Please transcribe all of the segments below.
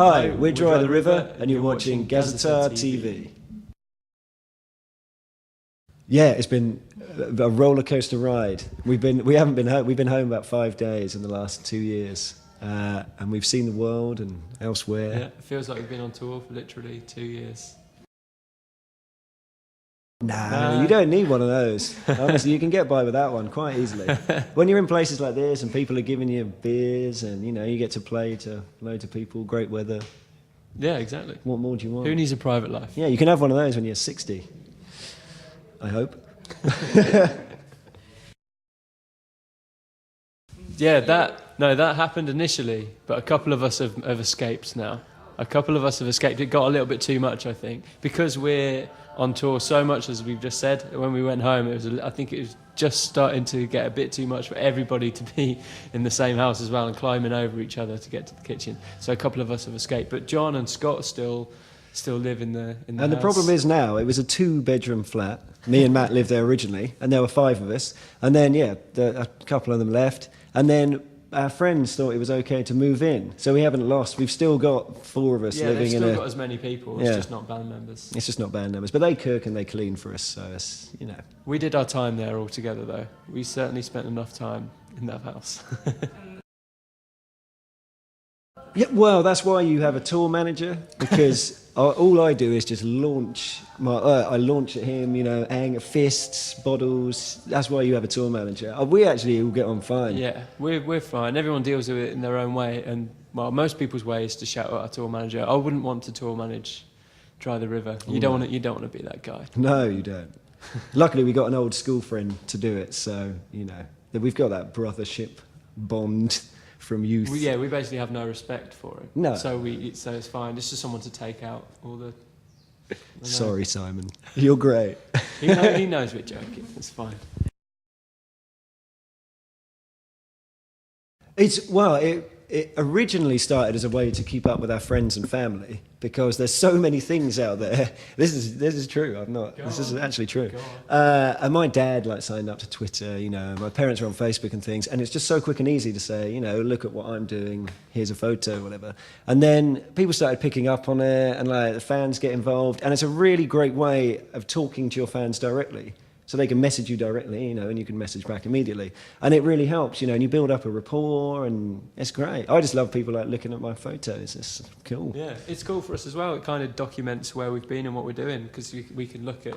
Hi, we're Dry the River, and you're watching Gazetar TV. Yeah, it's been a roller coaster ride. We've been home about 5 days in the last 2 years, and we've seen the world and elsewhere. Yeah, it feels like we've been on tour for literally 2 years. No, you don't need one of those. Honestly, you can get by with that one quite easily. When you're in places like this and people are giving you beers and, you know, you get to play to loads of people, great weather. Yeah, exactly. What more do you want? Who needs a private life? Yeah, you can have one of those when you're 60. I hope. Yeah, that happened initially, but a couple of us have escaped now. A couple of us have escaped. It got a little bit too much, I think, because we're on tour so much, as we've just said. When we went home, I think it was just starting to get a bit too much for everybody to be in the same house as well and climbing over each other to get to the kitchen. So a couple of us have escaped, but John and Scott still live in the house. And the problem is now, it was a 2-bedroom flat. Me and Matt lived there originally, and there were 5 of us. And then, a couple of them left. And then our friends thought it was okay to move in. So we haven't lost. We've still got 4 of us living in a... Yeah, they've still got as many people. It's just not band members. It's just not band members. But they cook and they clean for us, so it's, you know. We did our time there all together, though. We certainly spent enough time in that house. Yeah, well, that's why you have a tour manager, because all I do is just launch I launch at him, you know, anger, fists, bottles. That's why you have a tour manager. We actually all get on fine. Yeah, we're fine. Everyone deals with it in their own way, and well, most people's way is to shout at our tour manager. I wouldn't want to tour manage Dry the River. You don't want to be that guy. No, you don't. Luckily, we got an old school friend to do it, so you know we've got that brothership bond from youth. We basically have no respect for him. No. So it's fine. It's just someone to take out all the... Sorry, Simon. You're great. He knows we're joking. It's fine. It originally started as a way to keep up with our friends and family, because there's so many things out there. This is true. This is actually true. And my dad signed up to Twitter. You know, my parents are on Facebook and things, and it's just so quick and easy to say, you know, look at what I'm doing. Here's a photo, whatever. And then people started picking up on it, and the fans get involved, and it's a really great way of talking to your fans directly. So they can message you directly, you know, and you can message back immediately. And it really helps, you know, and you build up a rapport, and it's great. I just love people looking at my photos. It's cool. Yeah, it's cool for us as well. It kind of documents where we've been and what we're doing, because we can look at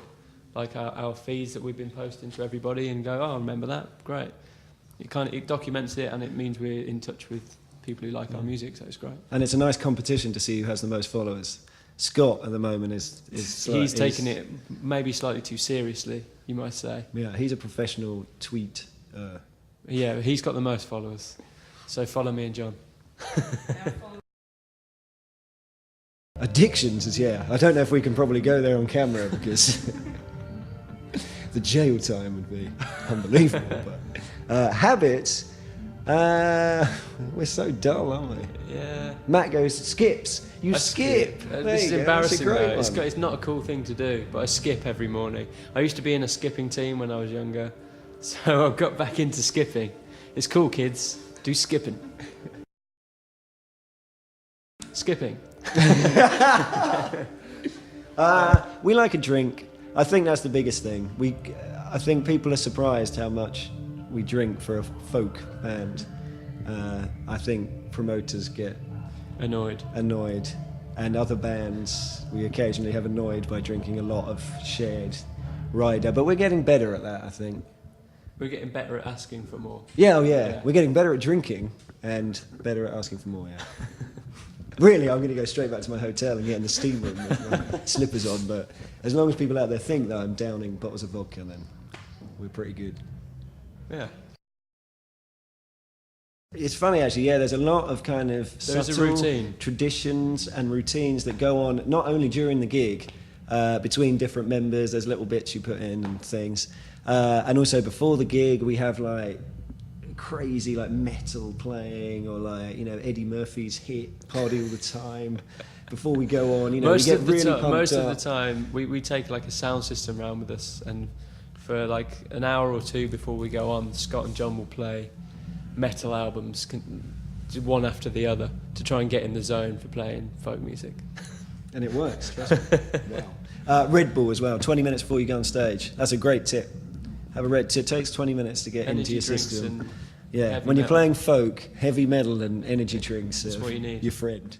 our feeds that we've been posting to everybody and go, oh, I remember that, great. It documents it, and it means we're in touch with people who like our music, so it's great. And it's a nice competition to see who has the most followers. Scott at the moment he's taking it maybe slightly too seriously, you might say. Yeah, he's a professional tweet. Yeah, he's got the most followers. So follow me and John. Addictions I don't know if we can probably go there on camera, because the jail time would be unbelievable. But habits, we're so dull, aren't we? Yeah. Matt goes, skips. You skip. This is embarrassing, though. It's not a cool thing to do, but I skip every morning. I used to be in a skipping team when I was younger, so I got back into skipping. It's cool, kids. Do skipping. Skipping. We like a drink. I think that's the biggest thing. I think people are surprised how much we drink for a folk band. I think promoters get annoyed, and other bands we occasionally have annoyed by drinking a lot of shared rider, but we're getting better at that. I think we're getting better at asking for more. Yeah. We're getting better at drinking and better at asking for more. Really, I'm going to go straight back to my hotel and get in the steam room with my slippers on, but as long as people out there think that I'm downing bottles of vodka, then we're pretty good. Yeah. It's funny, actually, there's a lot of kind of subtle routine. Traditions and routines that go on, not only during the gig, between different members. There's little bits you put in and things. And also before the gig, we have crazy metal playing, or Eddie Murphy's hit Party All the Time. Before we go on, most we get of the really pumped most up. of the time we take a sound system around with us, and for an hour or two before we go on, Scott and John will play metal albums one after the other to try and get in the zone for playing folk music. And it works, trust me. Wow. Red Bull as well, 20 minutes before you go on stage. That's a great tip. Have a red tip. It takes 20 minutes to get into Energy your drinks system. and Yeah, heavy when you're metal. playing folk, heavy metal and energy drinks That's what you need. your friend.